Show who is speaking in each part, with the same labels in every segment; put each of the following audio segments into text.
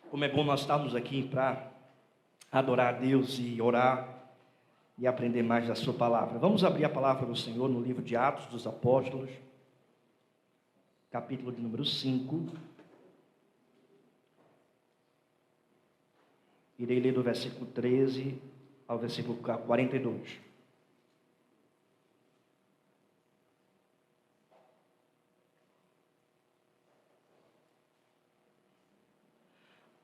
Speaker 1: Como é bom nós estarmos aqui para adorar a Deus e orar e aprender mais da sua palavra. Vamos abrir a palavra do Senhor no livro de Atos dos Apóstolos, capítulo de número 5. Irei ler do versículo 13 ao versículo 42.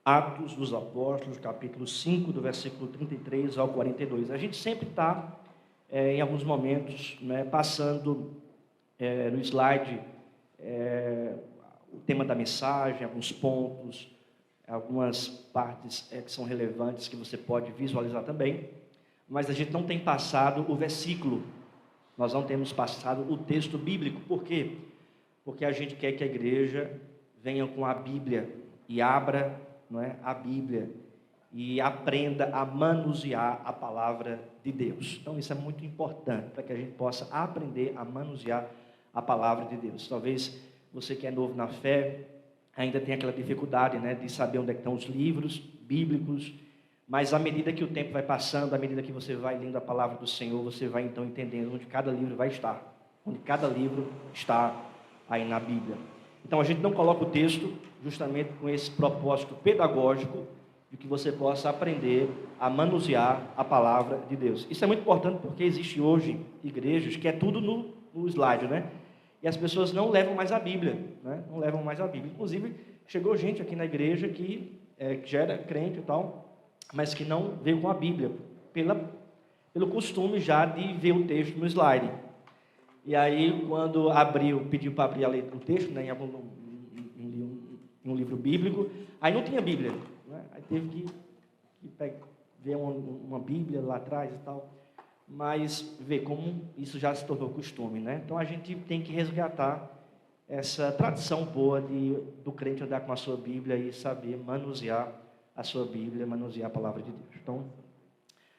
Speaker 1: Atos dos Apóstolos, capítulo 5, do versículo 33 ao 42. A gente sempre está, em alguns momentos, passando no slide o tema da mensagem, alguns pontos, algumas partes que são relevantes que você pode visualizar também, mas a gente não tem passado o versículo, nós não temos passado o texto bíblico. Por quê? Porque a gente quer que a igreja venha com a Bíblia e abra a Bíblia e aprenda a manusear a palavra de Deus. Então isso é muito importante para que a gente possa aprender a manusear a palavra de Deus. Talvez você que é novo na fé ainda tenha aquela dificuldade de saber onde é que estão os livros bíblicos, mas à medida que o tempo vai passando, à medida que você vai lendo a palavra do Senhor, você vai então entendendo onde cada livro vai estar, onde cada livro está aí na Bíblia. Então a gente não coloca o texto justamente com esse propósito pedagógico de que você possa aprender a manusear a palavra de Deus. Isso é muito importante porque existe hoje igrejas que é tudo no slide, E as pessoas não levam mais a Bíblia, Não levam mais a Bíblia. Inclusive, chegou gente aqui na igreja que já era crente e tal, mas que não veio com a Bíblia, pelo costume já de ver o texto no slide. E aí, quando pediu para abrir o texto, em um livro bíblico, aí não tinha Bíblia, Aí teve que ver uma Bíblia lá atrás e tal, mas ver como isso já se tornou costume, Então a gente tem que resgatar essa tradição boa do crente andar com a sua Bíblia e saber manusear a sua Bíblia, manusear a palavra de Deus. Então,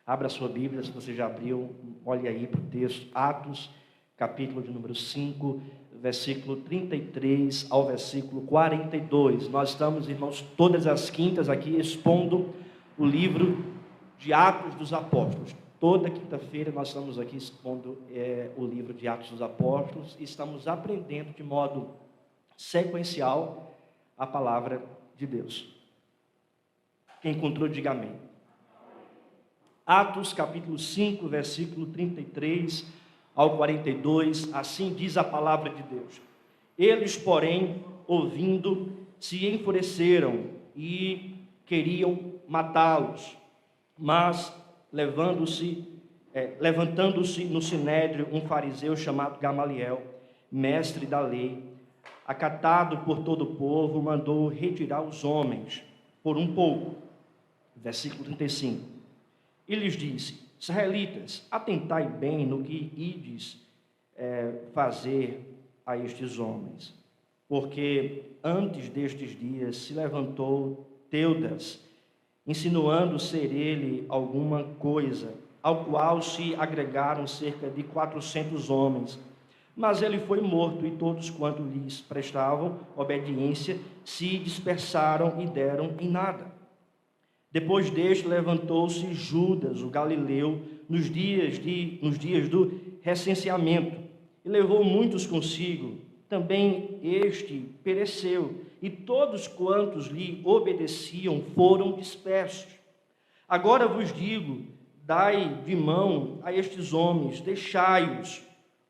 Speaker 1: abra a sua Bíblia, se você já abriu, olhe aí para o texto, Atos, capítulo de número 5, versículo 33 ao versículo 42. Nós estamos, irmãos, todas as quintas aqui expondo o livro de Atos dos Apóstolos. Toda quinta-feira nós estamos aqui expondo o livro de Atos dos Apóstolos e estamos aprendendo de modo sequencial a palavra de Deus. Quem encontrou, diga amém. Atos, capítulo 5, versículo 33 ao 42, assim diz a palavra de Deus. Eles, porém, ouvindo, se enfureceram e queriam matá-los. Mas, levantando-se no sinédrio um fariseu chamado Gamaliel, mestre da lei, acatado por todo o povo, mandou retirar os homens por um pouco. Versículo 35. E lhes disse: Israelitas, atentai bem no que ides fazer a estes homens, porque antes destes dias se levantou Teudas, insinuando ser ele alguma coisa, ao qual se agregaram cerca de 400 homens. Mas ele foi morto, e todos quanto lhes prestavam obediência se dispersaram e deram em nada. Depois deste, levantou-se Judas, o galileu, nos dias do recenseamento, e levou muitos consigo. Também este pereceu, e todos quantos lhe obedeciam foram dispersos. Agora vos digo, dai de mão a estes homens, deixai-os,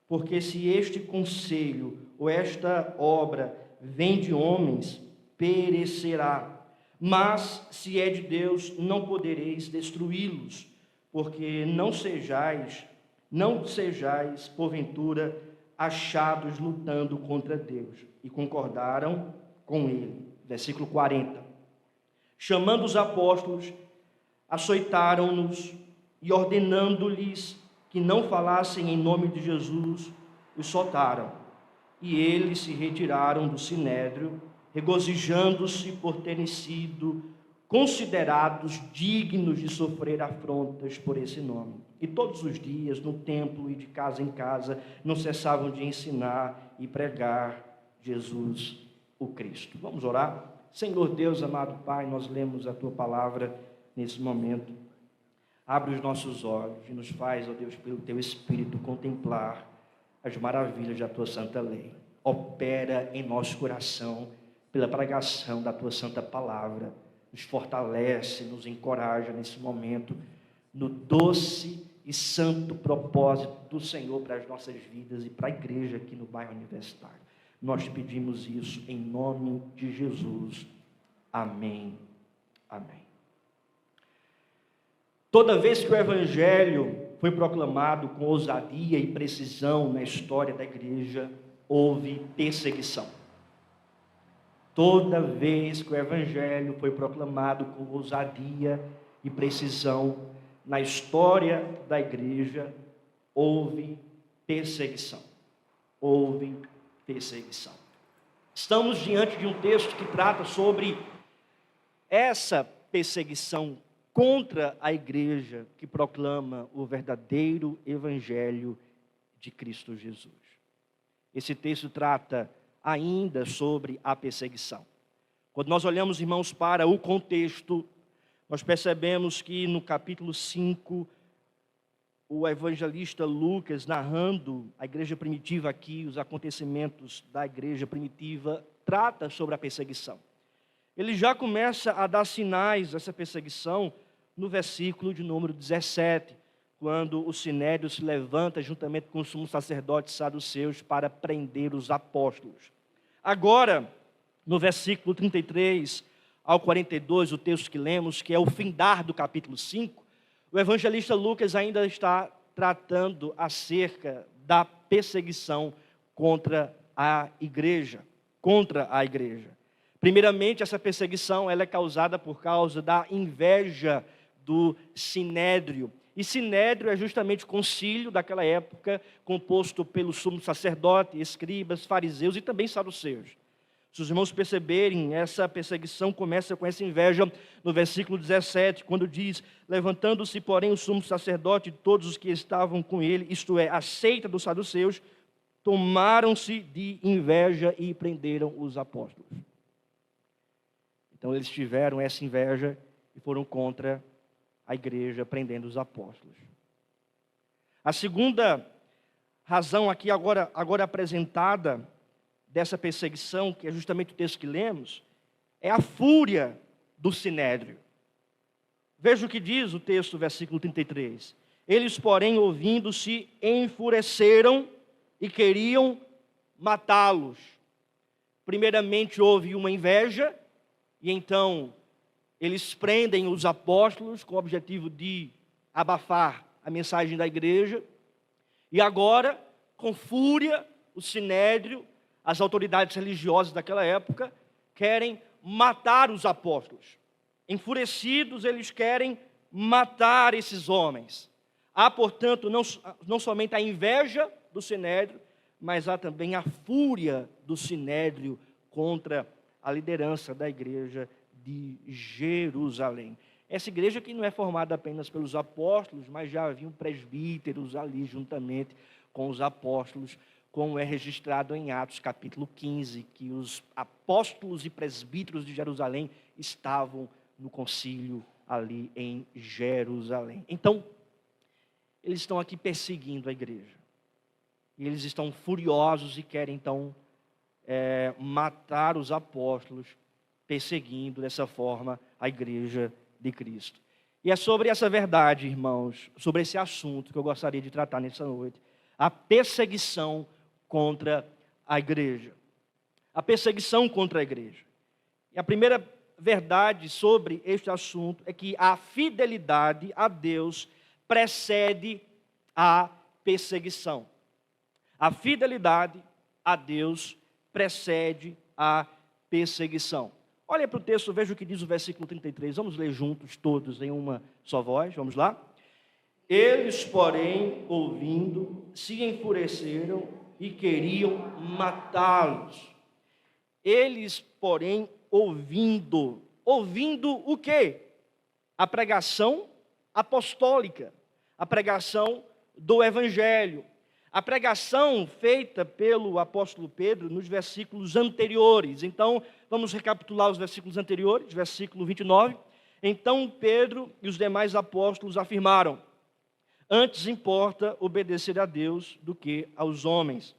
Speaker 1: porque se este conselho ou esta obra vem de homens, perecerá. Mas, se é de Deus, não podereis destruí-los, porque não sejais, porventura, achados lutando contra Deus. E concordaram com ele. Versículo 40. Chamando os apóstolos, açoitaram-nos e, ordenando-lhes que não falassem em nome de Jesus, os soltaram. E eles se retiraram do sinédrio, regozijando-se por terem sido considerados dignos de sofrer afrontas por esse nome. E todos os dias, no templo e de casa em casa, não cessavam de ensinar e pregar Jesus o Cristo. Vamos orar? Senhor Deus, amado Pai, nós lemos a Tua palavra nesse momento. Abre os nossos olhos e nos faz, ó Deus, pelo Teu Espírito, contemplar as maravilhas da Tua santa lei. Opera em nosso coração pela pregação da Tua santa palavra. Nos fortalece, nos encoraja nesse momento, no doce e santo propósito do Senhor para as nossas vidas e para a igreja aqui no bairro Universitário. Nós te pedimos isso em nome de Jesus. Amém. Amém. Toda vez que o Evangelho foi proclamado com ousadia e precisão na história da igreja, houve perseguição. Toda vez que o Evangelho foi proclamado com ousadia e precisão na história da igreja, houve perseguição. Houve perseguição. Estamos diante de um texto que trata sobre essa perseguição contra a igreja que proclama o verdadeiro evangelho de Cristo Jesus. Esse texto trata ainda sobre a perseguição. Quando nós olhamos, irmãos, para o contexto, nós percebemos que no capítulo 5, o evangelista Lucas, narrando a igreja primitiva aqui, os acontecimentos da igreja primitiva, trata sobre a perseguição. Ele já começa a dar sinais dessa perseguição no versículo de número 17, quando o sinédrio se levanta juntamente com os sumos sacerdotes saduceus para prender os apóstolos. Agora, no versículo 33 ao 42, o texto que lemos, que é o findar do capítulo 5, o evangelista Lucas ainda está tratando acerca da perseguição contra a igreja. Primeiramente, essa perseguição ela é causada por causa da inveja do sinédrio. E sinédrio é justamente o concílio daquela época, composto pelo sumo sacerdote, escribas, fariseus e também saduceus. Se os irmãos perceberem, essa perseguição começa com essa inveja no versículo 17, quando diz: levantando-se, porém, o sumo sacerdote e todos os que estavam com ele, isto é, a seita dos saduceus, tomaram-se de inveja e prenderam os apóstolos. Então eles tiveram essa inveja e foram contra a igreja, prendendo os apóstolos. A segunda razão aqui agora apresentada dessa perseguição, que é justamente o texto que lemos, é a fúria do sinédrio. Veja o que diz o texto, versículo 33. Eles, porém, ouvindo, se enfureceram e queriam matá-los. Primeiramente houve uma inveja, e então eles prendem os apóstolos com o objetivo de abafar a mensagem da igreja. E agora, com fúria, o sinédrio, as autoridades religiosas daquela época, querem matar os apóstolos. Enfurecidos, eles querem matar esses homens. Há, portanto, não somente a inveja do sinédrio, mas há também a fúria do sinédrio contra a liderança da igreja de Jerusalém. Essa igreja que não é formada apenas pelos apóstolos, mas já haviam presbíteros ali juntamente com os apóstolos, como é registrado em Atos capítulo 15, que os apóstolos e presbíteros de Jerusalém estavam no concílio ali em Jerusalém. Então, eles estão aqui perseguindo a igreja. E eles estão furiosos e querem então matar os apóstolos, perseguindo dessa forma a igreja de Cristo. E é sobre essa verdade, irmãos, sobre esse assunto que eu gostaria de tratar nessa noite. A perseguição contra a igreja. A perseguição contra a igreja. E a primeira verdade sobre este assunto é que a fidelidade a Deus precede a perseguição. A fidelidade a Deus precede a perseguição. Olha para o texto, veja o que diz o versículo 33. Vamos ler juntos, todos, em uma só voz. Vamos lá? Eles, porém, ouvindo, se enfureceram e queriam matá-los. Eles, porém, ouvindo o quê? A pregação apostólica, a pregação do evangelho, a pregação feita pelo apóstolo Pedro nos versículos anteriores. Então, vamos recapitular os versículos anteriores, versículo 29. Então Pedro e os demais apóstolos afirmaram: antes importa obedecer a Deus do que aos homens.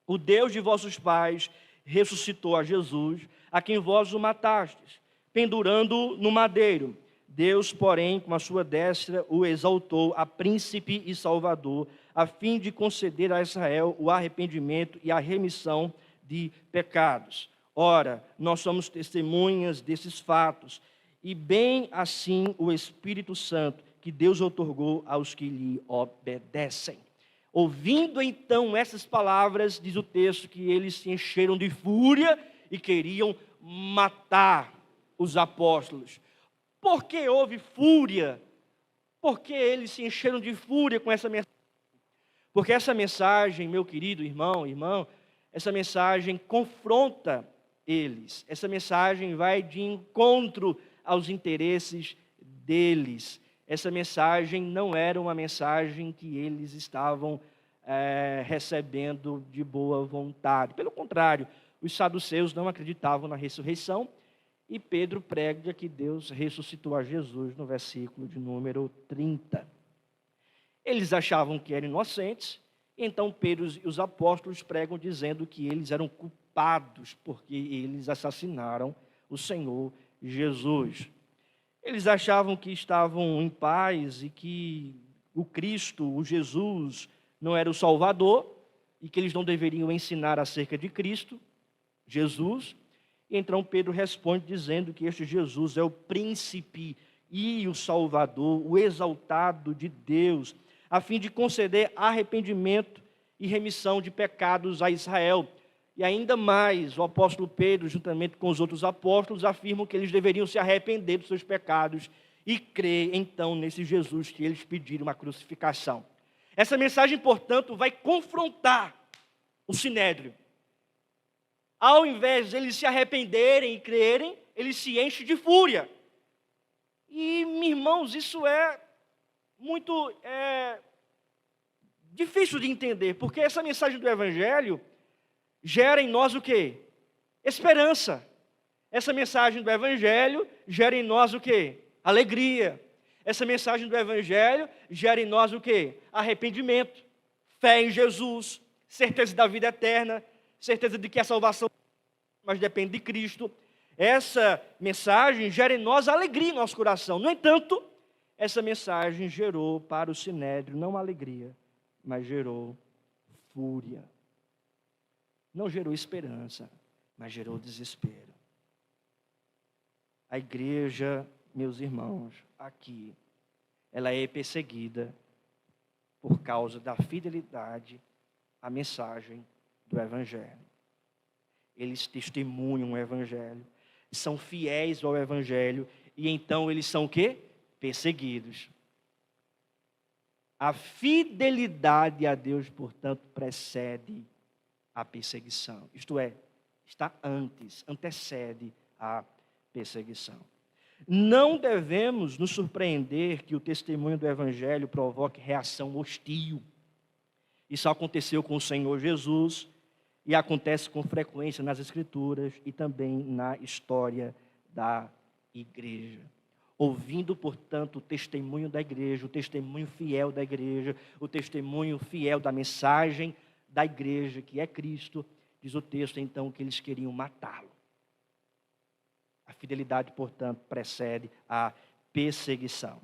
Speaker 1: O Deus de vossos pais ressuscitou a Jesus, a quem vós o matastes, pendurando-o no madeiro. Deus, porém, com a sua destra, o exaltou a príncipe e salvador, a fim de conceder a Israel o arrependimento e a remissão de pecados. Ora, nós somos testemunhas desses fatos, e bem assim o Espírito Santo, que Deus outorgou aos que lhe obedecem. Ouvindo então essas palavras, diz o texto que eles se encheram de fúria e queriam matar os apóstolos. Por que houve fúria? Por que eles se encheram de fúria com essa mensagem? Porque essa mensagem, meu querido irmão, essa mensagem confronta eles. Essa mensagem vai de encontro aos interesses deles. Essa mensagem não era uma mensagem que eles estavam recebendo de boa vontade. Pelo contrário, os saduceus não acreditavam na ressurreição, e Pedro prega que Deus ressuscitou a Jesus no versículo de número 30. Eles achavam que eram inocentes, então Pedro e os apóstolos pregam dizendo que eles eram culpados porque eles assassinaram o Senhor Jesus. Eles achavam que estavam em paz e que o Cristo, o Jesus, não era o Salvador e que eles não deveriam ensinar acerca de Cristo, Jesus. E então Pedro responde dizendo que este Jesus é o príncipe e o Salvador, o exaltado de Deus, a fim de conceder arrependimento e remissão de pecados a Israel. E ainda mais, o apóstolo Pedro, juntamente com os outros apóstolos, afirmam que eles deveriam se arrepender dos seus pecados e crer, então, nesse Jesus que eles pediram a crucificação. Essa mensagem, portanto, vai confrontar o Sinédrio. Ao invés de eles se arrependerem e crerem, eles se enchem de fúria. E, meus irmãos, isso é muito difícil de entender, porque essa mensagem do Evangelho gera em nós o quê? Esperança. Essa mensagem do Evangelho gera em nós o quê? Alegria. Essa mensagem do Evangelho gera em nós o quê? Arrependimento, fé em Jesus, certeza da vida eterna, certeza de que a salvação mas depende de Cristo. Essa mensagem gera em nós alegria em nosso coração. No entanto, essa mensagem gerou para o Sinédrio não alegria, mas gerou fúria. Não gerou esperança, mas gerou desespero. A igreja, meus irmãos, aqui, ela é perseguida por causa da fidelidade à mensagem do Evangelho. Eles testemunham o Evangelho, são fiéis ao Evangelho, e então eles são o quê? Perseguidos. A fidelidade a Deus, portanto, precede a perseguição. Isto é, está antes, antecede a perseguição. Não devemos nos surpreender que o testemunho do Evangelho provoque reação hostil. Isso aconteceu com o Senhor Jesus e acontece com frequência nas Escrituras e também na história da igreja. Ouvindo, portanto, o testemunho da igreja, o testemunho fiel da igreja, o testemunho fiel da mensagem da igreja, que é Cristo, diz o texto, então, que eles queriam matá-lo. A fidelidade, portanto, precede a perseguição.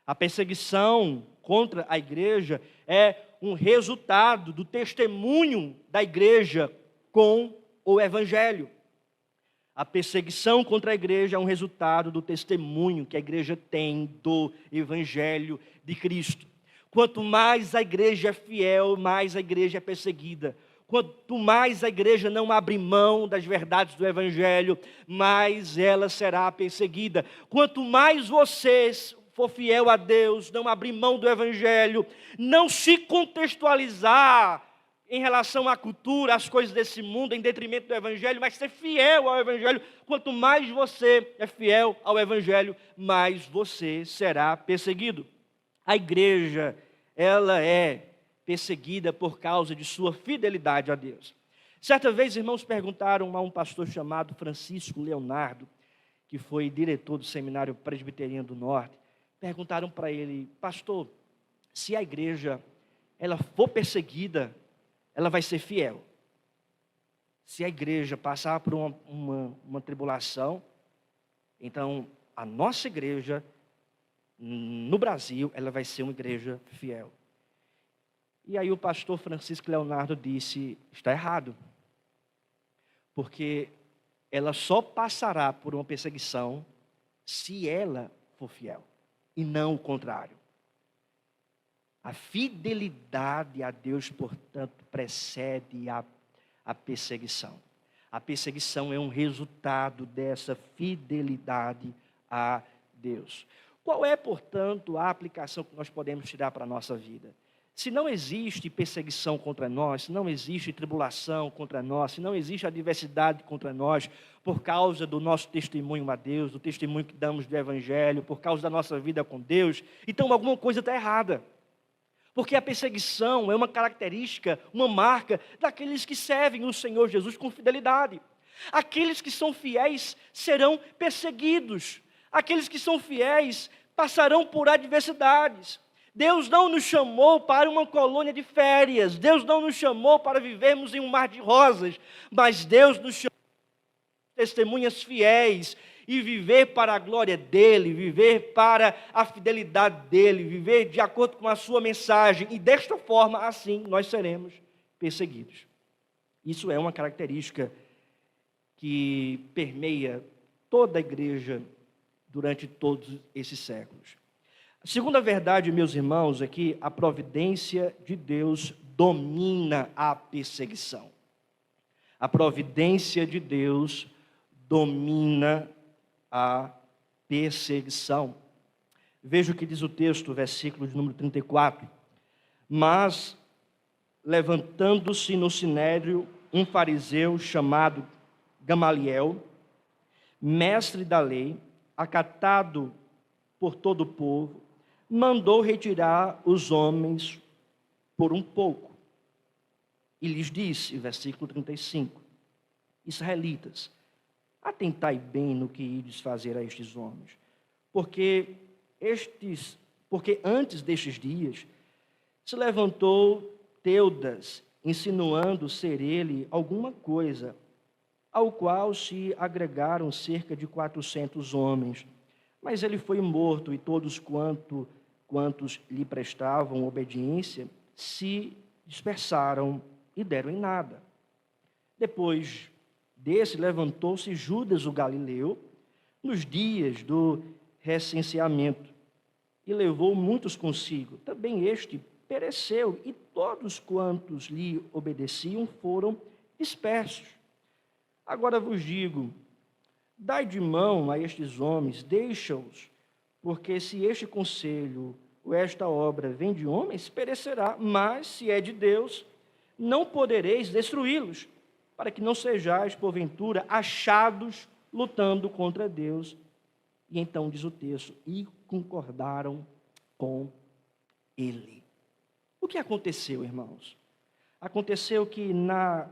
Speaker 1: A perseguição contra a igreja é um resultado do testemunho da igreja com o Evangelho. A perseguição contra a igreja é um resultado do testemunho que a igreja tem do Evangelho de Cristo. Quanto mais a igreja é fiel, mais a igreja é perseguida. Quanto mais a igreja não abre mão das verdades do Evangelho, mais ela será perseguida. Quanto mais vocês for fiel a Deus, não abrir mão do Evangelho, não se contextualizar em relação à cultura, às coisas desse mundo, em detrimento do Evangelho, mas ser fiel ao Evangelho. Quanto mais você é fiel ao Evangelho, mais você será perseguido. A igreja, ela é perseguida por causa de sua fidelidade a Deus. Certa vez, irmãos, perguntaram a um pastor chamado Francisco Leonardo, que foi diretor do Seminário Presbiteriano do Norte, perguntaram para ele: pastor, se a igreja ela for perseguida, ela vai ser fiel. Se a igreja passar por uma tribulação, então a nossa igreja no Brasil, ela vai ser uma igreja fiel. E aí o pastor Francisco Leonardo disse: está errado, porque ela só passará por uma perseguição se ela for fiel, e não o contrário. A fidelidade a Deus, portanto, precede a perseguição. A perseguição é um resultado dessa fidelidade a Deus. Qual é, portanto, a aplicação que nós podemos tirar para a nossa vida? Se não existe perseguição contra nós, se não existe tribulação contra nós, se não existe adversidade contra nós, por causa do nosso testemunho a Deus, do testemunho que damos do Evangelho, por causa da nossa vida com Deus, então alguma coisa está errada. Porque a perseguição é uma característica, uma marca daqueles que servem o Senhor Jesus com fidelidade. Aqueles que são fiéis serão perseguidos. Aqueles que são fiéis passarão por adversidades. Deus não nos chamou para uma colônia de férias. Deus não nos chamou para vivermos em um mar de rosas. Mas Deus nos chamou para testemunhas fiéis e viver para a glória dEle, viver para a fidelidade dEle, viver de acordo com a sua mensagem. E desta forma, assim, nós seremos perseguidos. Isso é uma característica que permeia toda a igreja durante todos esses séculos. A segunda verdade, meus irmãos, é que a providência de Deus domina a perseguição. A providência de Deus domina a perseguição. Veja o que diz o texto, versículo de número 34. Mas, levantando-se no sinédrio, um fariseu chamado Gamaliel, mestre da lei, acatado por todo o povo, mandou retirar os homens por um pouco. E lhes disse, versículo 35, israelitas, atentai bem no que ides fazer a estes homens, porque antes destes dias se levantou Teudas, insinuando ser ele alguma coisa, ao qual se agregaram cerca de 400 homens. Mas ele foi morto, e todos quantos lhe prestavam obediência se dispersaram e deram em nada. Depois desse, levantou-se Judas o Galileu, nos dias do recenseamento, e levou muitos consigo. Também este pereceu, e todos quantos lhe obedeciam foram dispersos. Agora vos digo, dai de mão a estes homens, deixa-os, porque se este conselho ou esta obra vem de homens, perecerá, mas se é de Deus, não podereis destruí-los, para que não sejais, porventura, achados lutando contra Deus. E então diz o texto, e concordaram com ele. O que aconteceu, irmãos? Aconteceu que na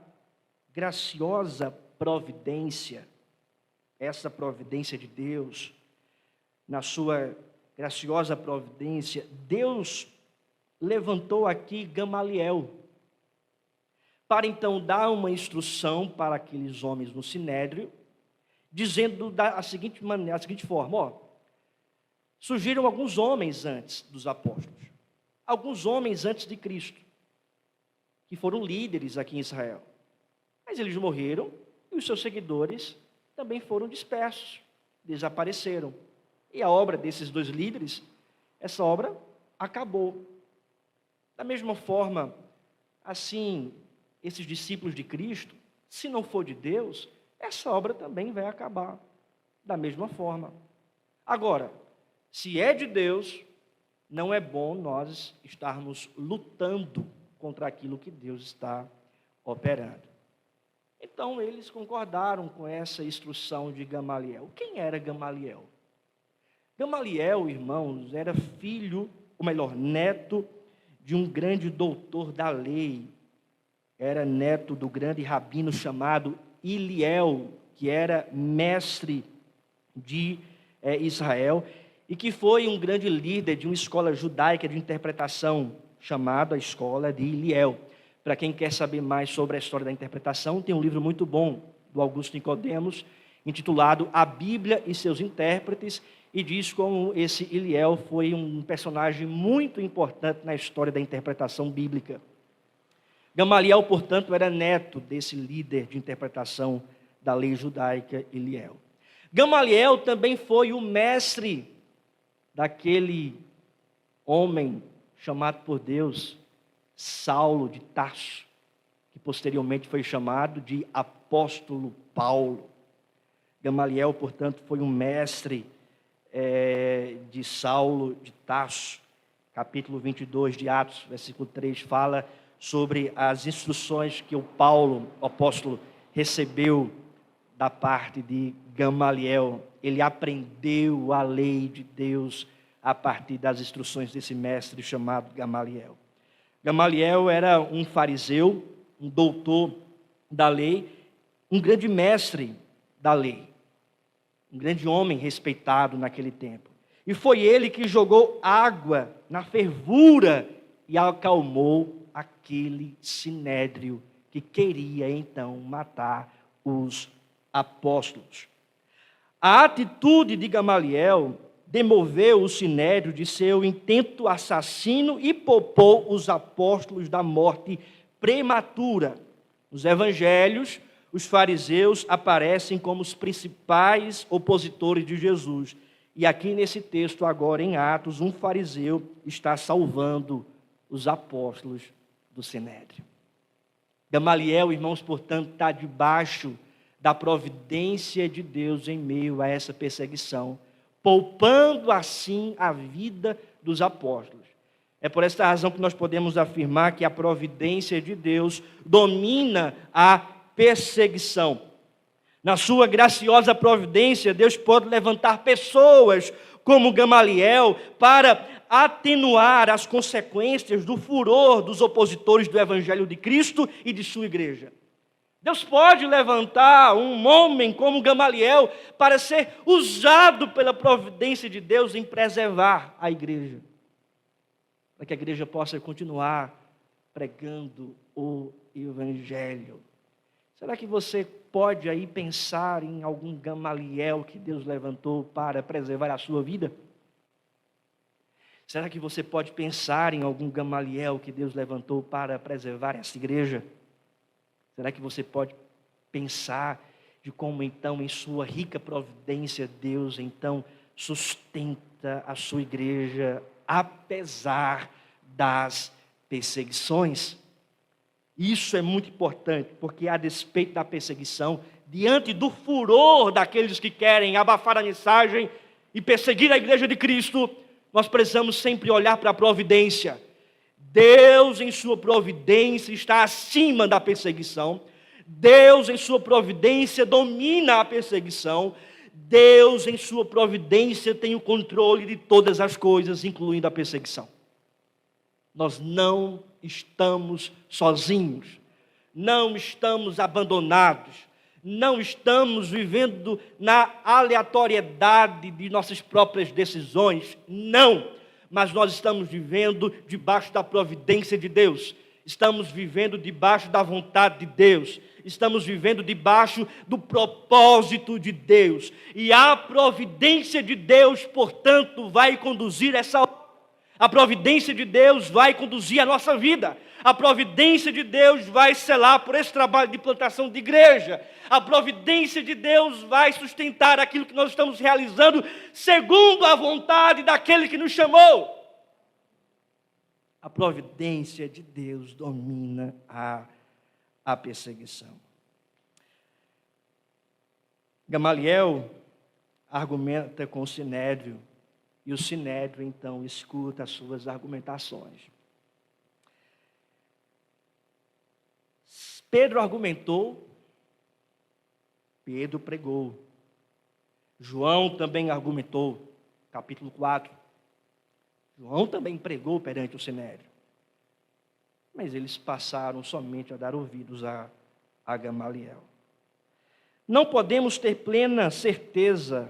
Speaker 1: graciosa providência, essa providência de Deus, na sua graciosa providência, Deus levantou aqui Gamaliel, para então dar uma instrução para aqueles homens no sinédrio, dizendo da seguinte forma, surgiram alguns homens antes dos apóstolos, alguns homens antes de Cristo, que foram líderes aqui em Israel, mas eles morreram, e os seus seguidores também foram dispersos, desapareceram. E a obra desses dois líderes, essa obra acabou. Da mesma forma, assim, esses discípulos de Cristo, se não for de Deus, essa obra também vai acabar. Da mesma forma. Agora, se é de Deus, não é bom nós estarmos lutando contra aquilo que Deus está operando. Então, eles concordaram com essa instrução de Gamaliel. Quem era Gamaliel? Gamaliel, irmãos, era filho, ou melhor, neto de um grande doutor da lei. Era neto do grande rabino chamado Iliel, que era mestre de Israel, e que foi um grande líder de uma escola judaica de interpretação, chamada a Escola de Iliel. Para quem quer saber mais sobre a história da interpretação, tem um livro muito bom do Augusto Nicodemos, intitulado A Bíblia e seus Intérpretes, e diz como esse Iliel foi um personagem muito importante na história da interpretação bíblica. Gamaliel, portanto, era neto desse líder de interpretação da lei judaica, Iliel. Gamaliel também foi o mestre daquele homem chamado por Deus, Saulo de Tarso, que posteriormente foi chamado de apóstolo Paulo. Gamaliel, portanto, foi um mestre de Saulo de Tarso. Capítulo 22 de Atos, versículo 3, fala sobre as instruções que o Paulo, o apóstolo, recebeu da parte de Gamaliel. Ele aprendeu a lei de Deus a partir das instruções desse mestre chamado Gamaliel. Gamaliel era um fariseu, um doutor da lei, um grande mestre da lei, um grande homem respeitado naquele tempo. E foi ele que jogou água na fervura e acalmou aquele sinédrio que queria então matar os apóstolos. A atitude de Gamaliel demoveu o sinédrio de seu intento assassino e poupou os apóstolos da morte prematura. Nos evangelhos, os fariseus aparecem como os principais opositores de Jesus. E aqui nesse texto, agora em Atos, um fariseu está salvando os apóstolos do sinédrio. Gamaliel, irmãos, portanto, está debaixo da providência de Deus em meio a essa perseguição, poupando assim a vida dos apóstolos. É por esta razão que nós podemos afirmar que a providência de Deus domina a perseguição. Na sua graciosa providência, Deus pode levantar pessoas como Gamaliel para atenuar as consequências do furor dos opositores do Evangelho de Cristo e de sua igreja. Deus pode levantar um homem como Gamaliel para ser usado pela providência de Deus em preservar a igreja, para que a igreja possa continuar pregando o Evangelho. Será que você pode aí pensar em algum Gamaliel que Deus levantou para preservar a sua vida? Será que você pode pensar em algum Gamaliel que Deus levantou para preservar essa igreja? Será que você pode pensar de como então em sua rica providência Deus então sustenta a sua igreja apesar das perseguições? Isso é muito importante, porque a despeito da perseguição, diante do furor daqueles que querem abafar a mensagem e perseguir a igreja de Cristo, nós precisamos sempre olhar para a providência. Deus, em sua providência, está acima da perseguição. Deus, em sua providência, domina a perseguição. Deus, em sua providência, tem o controle de todas as coisas, incluindo a perseguição. Nós não estamos sozinhos, não estamos abandonados, não estamos vivendo na aleatoriedade de nossas próprias decisões, não, mas nós estamos vivendo debaixo da providência de Deus, estamos vivendo debaixo da vontade de Deus, estamos vivendo debaixo do propósito de Deus, e a providência de Deus, portanto, vai conduzir a providência de Deus vai conduzir a nossa vida. A providência de Deus vai selar por esse trabalho de plantação de igreja. A providência de Deus vai sustentar aquilo que nós estamos realizando segundo a vontade daquele que nos chamou. A providência de Deus domina a perseguição. Gamaliel argumenta com o sinédrio, e o sinédrio, então, escuta as suas argumentações. Pedro argumentou, Pedro pregou. João também argumentou, capítulo 4. João também pregou perante o sinédrio. mas eles passaram somente a dar ouvidos a Gamaliel. Não podemos ter plena certeza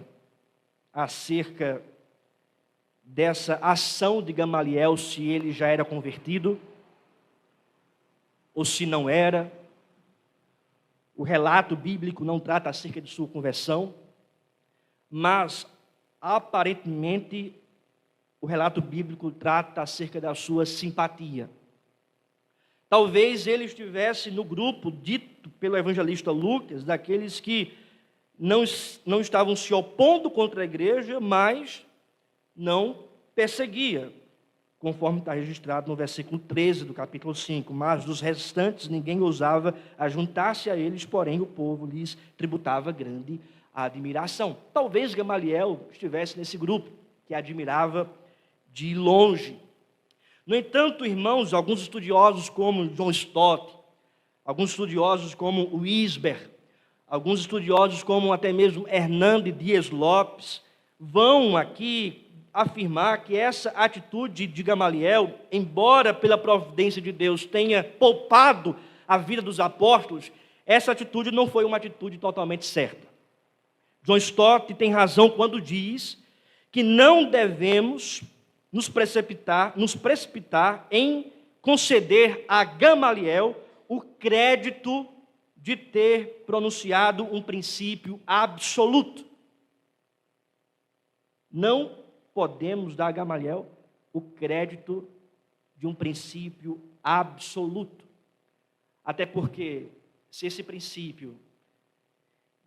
Speaker 1: acerca dessa ação de Gamaliel, se ele já era convertido ou se não era. O relato bíblico não trata acerca de sua conversão, mas aparentemente o relato bíblico trata acerca da sua simpatia. Talvez ele estivesse no grupo dito pelo evangelista Lucas, daqueles que não estavam se opondo contra a igreja, mas não perseguia, conforme está registrado no versículo 13 do capítulo 5. Mas dos restantes ninguém ousava ajuntar-se a eles, porém o povo lhes tributava grande admiração. Talvez Gamaliel estivesse nesse grupo, que admirava de longe. No entanto, irmãos, alguns estudiosos como John Stott, alguns estudiosos como Wisber, alguns estudiosos como até mesmo Hernando Dias Lopes, vão aqui afirmar que essa atitude de Gamaliel, embora pela providência de Deus tenha poupado a vida dos apóstolos, essa atitude não foi uma atitude totalmente certa. John Stott tem razão quando diz que não devemos nos precipitar em conceder a Gamaliel o crédito de ter pronunciado um princípio absoluto. Não podemos dar a Gamaliel o crédito de um princípio absoluto. Até porque, se esse princípio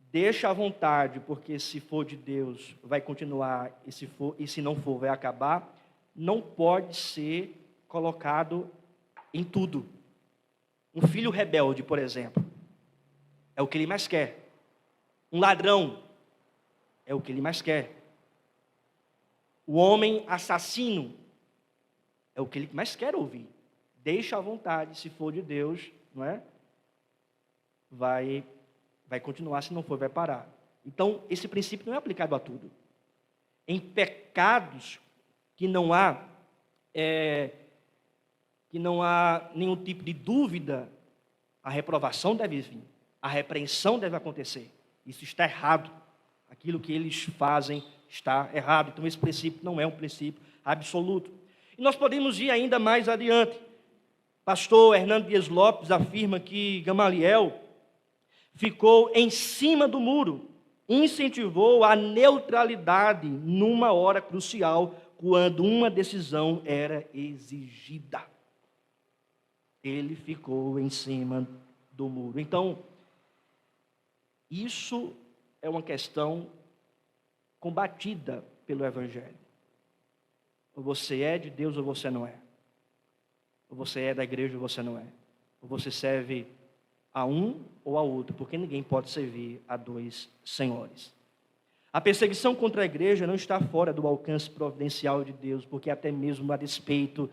Speaker 1: deixa à vontade, porque se for de Deus vai continuar, e se não for vai acabar, não pode ser colocado em tudo. Um filho rebelde, por exemplo, é o que ele mais quer. Um ladrão é o que ele mais quer. O homem assassino é o que ele mais quer ouvir. Deixa à vontade, se for de Deus, não é? Vai continuar, se não for, vai parar. Então, esse princípio não é aplicado a tudo. Em pecados que não há nenhum tipo de dúvida, a reprovação deve vir, a repreensão deve acontecer. Isso está errado. Aquilo que eles fazem está errado. Então, esse princípio não é um princípio absoluto. E nós podemos ir ainda mais adiante. Pastor Hernando Dias Lopes afirma que Gamaliel ficou em cima do muro, incentivou a neutralidade numa hora crucial, quando uma decisão era exigida. Ele ficou em cima do muro. Então, isso é uma questão combatida pelo Evangelho. Ou você é de Deus ou você não é. Ou você é da igreja ou você não é. Ou você serve a um ou a outro, porque ninguém pode servir a dois senhores. A perseguição contra a igreja não está fora do alcance providencial de Deus, porque até mesmo a despeito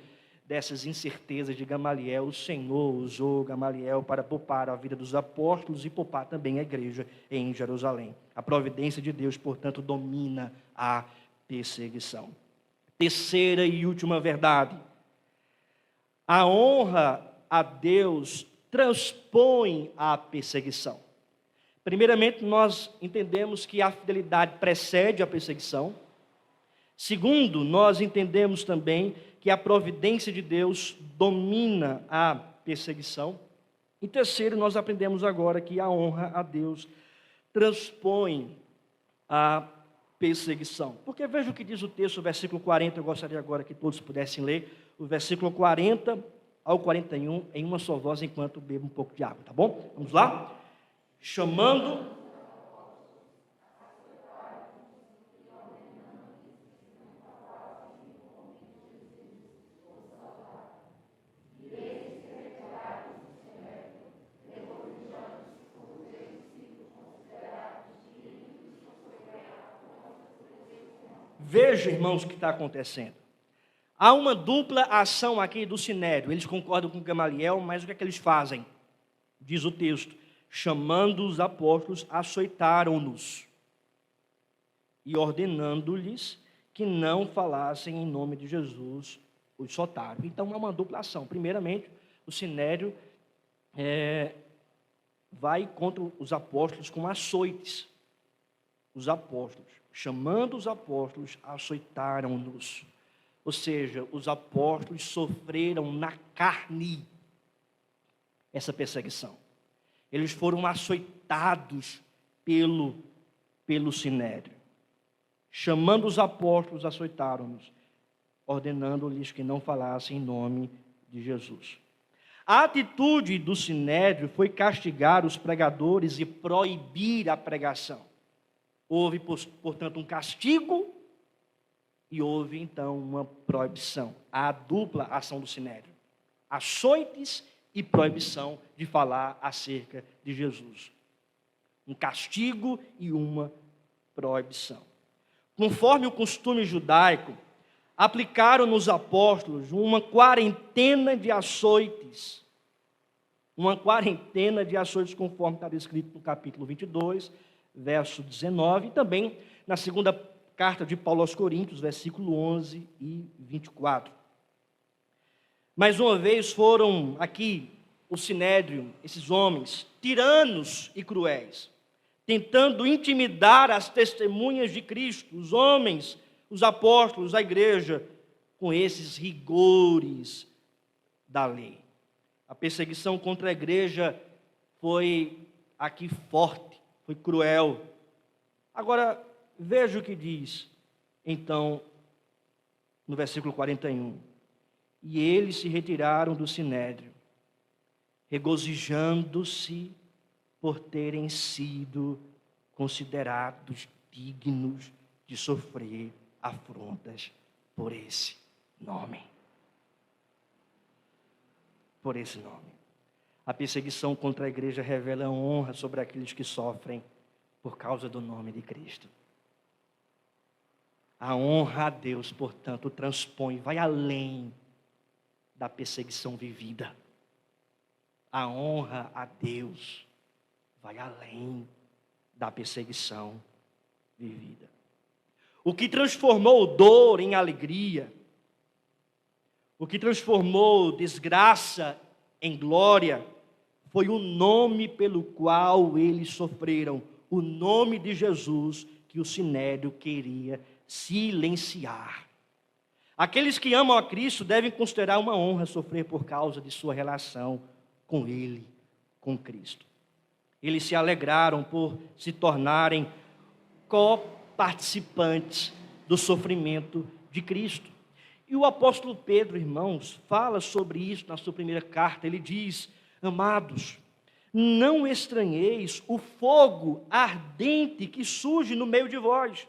Speaker 1: dessas incertezas de Gamaliel, o Senhor usou Gamaliel para poupar a vida dos apóstolos e poupar também a igreja em Jerusalém. A providência de Deus, portanto, domina a perseguição. Terceira e última verdade: a honra a Deus transpõe a perseguição. Primeiramente, nós entendemos que a fidelidade precede a perseguição. Segundo, nós entendemos também que a providência de Deus domina a perseguição. E terceiro, nós aprendemos agora que a honra a Deus transpõe a perseguição. Porque veja o que diz o texto, o versículo 40, eu gostaria agora que todos pudessem ler, o versículo 40 ao 41, em uma só voz, enquanto bebo um pouco de água, tá bom? Vamos lá? Chamando... Veja, irmãos, o que está acontecendo. Há uma dupla ação aqui do Sinédrio. Eles concordam com Gamaliel, mas o que é que eles fazem? Diz o texto: chamando os apóstolos, açoitaram-nos e ordenando-lhes que não falassem em nome de Jesus, os soltaram. Então, há uma dupla ação. Primeiramente, o Sinédrio vai contra os apóstolos com açoites. Os apóstolos, chamando os apóstolos, açoitaram-nos. Ou seja, os apóstolos sofreram na carne essa perseguição. Eles foram açoitados pelo Sinédrio. Chamando os apóstolos, açoitaram-nos, ordenando-lhes que não falassem em nome de Jesus. A atitude do Sinédrio foi castigar os pregadores e proibir a pregação. Houve, portanto, um castigo e houve, então, uma proibição. A dupla ação do Sinédrio. Açoites e proibição de falar acerca de Jesus. Um castigo e uma proibição. Conforme o costume judaico, aplicaram nos apóstolos uma quarentena de açoites. Uma quarentena de açoites, conforme está descrito no capítulo 22, verso 19, e também na segunda carta de Paulo aos Coríntios, versículo 11 e 24. Mais uma vez foram aqui o Sinédrio, esses homens, tiranos e cruéis, tentando intimidar as testemunhas de Cristo, os homens, os apóstolos, a igreja, com esses rigores da lei. A perseguição contra a igreja foi aqui forte, foi cruel. Agora, veja o que diz, então, no versículo 41. E eles se retiraram do Sinédrio, regozijando-se por terem sido considerados dignos de sofrer afrontas por esse nome. Por esse nome. A perseguição contra a igreja revela a honra sobre aqueles que sofrem por causa do nome de Cristo. A honra a Deus, portanto, transpõe, vai além da perseguição vivida. A honra a Deus vai além da perseguição vivida. O que transformou dor em alegria, o que transformou desgraça em glória, foi o nome pelo qual eles sofreram, o nome de Jesus que o Sinédrio queria silenciar. Aqueles que amam a Cristo devem considerar uma honra sofrer por causa de sua relação com Ele, com Cristo. Eles se alegraram por se tornarem coparticipantes do sofrimento de Cristo. E o apóstolo Pedro, irmãos, fala sobre isso na sua primeira carta. Ele diz: amados, não estranheis o fogo ardente que surge no meio de vós,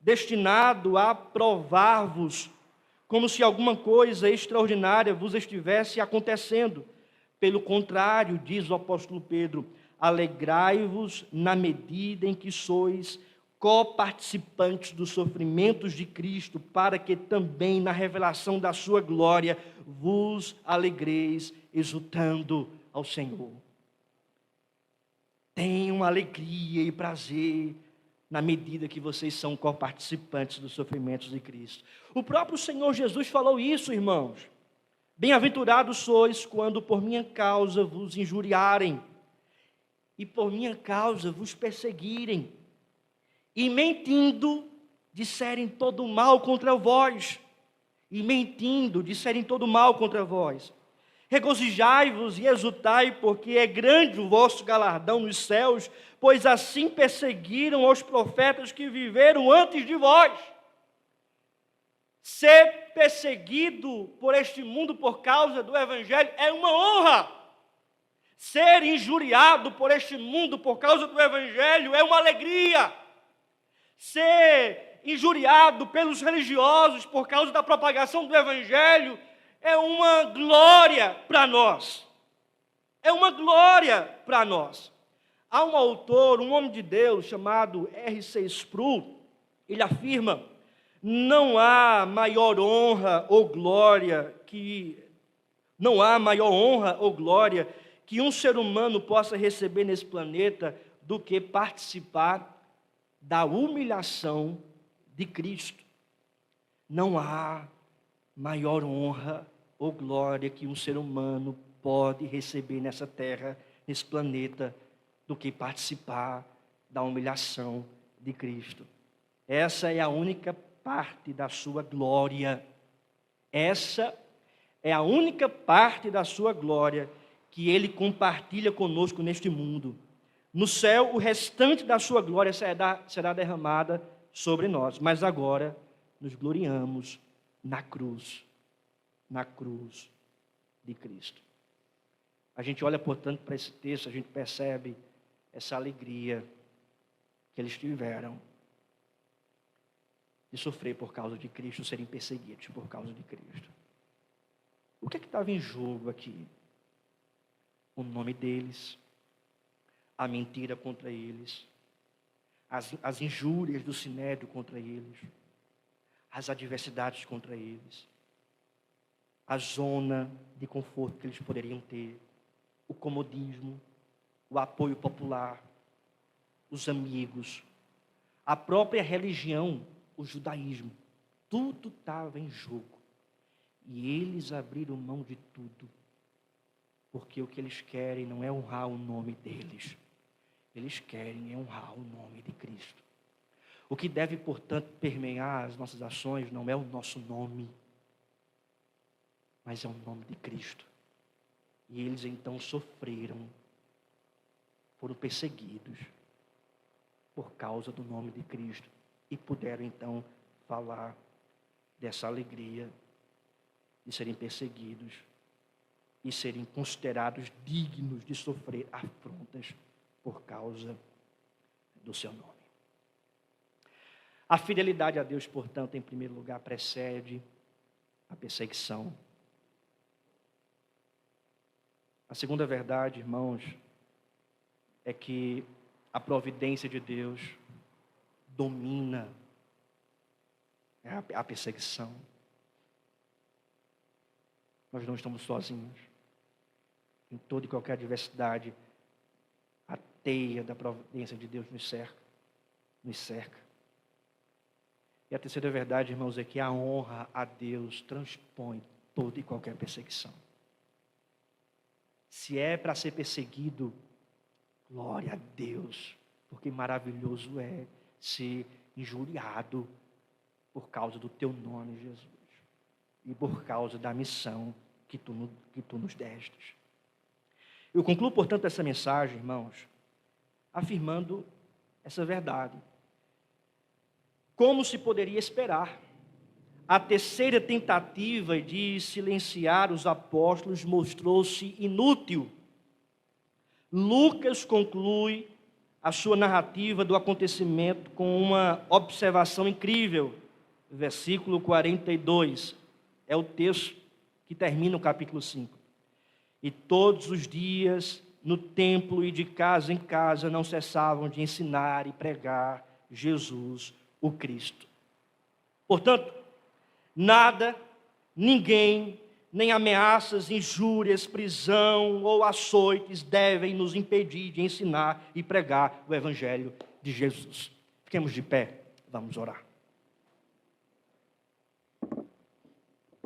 Speaker 1: destinado a provar-vos, como se alguma coisa extraordinária vos estivesse acontecendo. Pelo contrário, diz o apóstolo Pedro, alegrai-vos na medida em que sois coparticipantes dos sofrimentos de Cristo, para que também na revelação da sua glória vos alegreis, exultando ao Senhor. Tenham alegria e prazer na medida que vocês são coparticipantes dos sofrimentos de Cristo. O próprio Senhor Jesus falou isso, irmãos. Bem-aventurados sois quando por minha causa vos injuriarem e por minha causa vos perseguirem, e mentindo disserem todo mal contra vós, Regozijai-vos e exultai, porque é grande o vosso galardão nos céus, pois assim perseguiram os profetas que viveram antes de vós. Ser perseguido por este mundo por causa do Evangelho é uma honra. Ser injuriado por este mundo por causa do Evangelho é uma alegria. Ser injuriado pelos religiosos por causa da propagação do Evangelho é uma glória para nós. É uma glória para nós. Há um autor, um homem de Deus, chamado R.C. Sproul, ele afirma: não há maior honra ou glória que um ser humano possa receber nesse planeta do que participar da humilhação de Cristo. Não há maior honra ou glória que um ser humano pode receber nessa terra, nesse planeta, do que participar da humilhação de Cristo. Essa é a única parte da sua glória. Essa é a única parte da sua glória que ele compartilha conosco neste mundo. No céu, o restante da sua glória será derramada sobre nós. Mas agora nos gloriamos na cruz de Cristo. A gente olha, portanto, para esse texto, a gente percebe essa alegria que eles tiveram de sofrer por causa de Cristo, serem perseguidos por causa de Cristo. O que é que estava em jogo aqui? O nome deles, a mentira contra eles, as injúrias do sinédrio contra eles, as adversidades contra eles, a zona de conforto que eles poderiam ter, o comodismo, o apoio popular, os amigos, a própria religião, o judaísmo, tudo estava em jogo. E eles abriram mão de tudo, porque o que eles querem não é honrar o nome deles, eles querem honrar o nome de Cristo. O que deve, portanto, permear as nossas ações não é o nosso nome, mas é o nome de Cristo. E eles então sofreram, foram perseguidos por causa do nome de Cristo e puderam então falar dessa alegria de serem perseguidos e serem considerados dignos de sofrer afrontas por causa do seu nome. A fidelidade a Deus, portanto, em primeiro lugar, precede a perseguição. A segunda verdade, irmãos, é que a providência de Deus domina a perseguição. Nós não estamos sozinhos. Em toda e qualquer adversidade, a teia da providência de Deus nos cerca. E a terceira verdade, irmãos, é que a honra a Deus transpõe toda e qualquer perseguição. Se é para ser perseguido, glória a Deus, porque maravilhoso é ser injuriado por causa do teu nome, Jesus, e por causa da missão que tu nos destes. Eu concluo, portanto, essa mensagem, irmãos, afirmando essa verdade. Como se poderia esperar? A terceira tentativa de silenciar os apóstolos mostrou-se inútil. Lucas conclui a sua narrativa do acontecimento com uma observação incrível. Versículo 42, é o texto que termina o capítulo 5. E todos os dias, no templo e de casa em casa, não cessavam de ensinar e pregar Jesus, o Cristo. Portanto, nada, ninguém, nem ameaças, injúrias, prisão ou açoites devem nos impedir de ensinar e pregar o Evangelho de Jesus. Fiquemos de pé, vamos orar.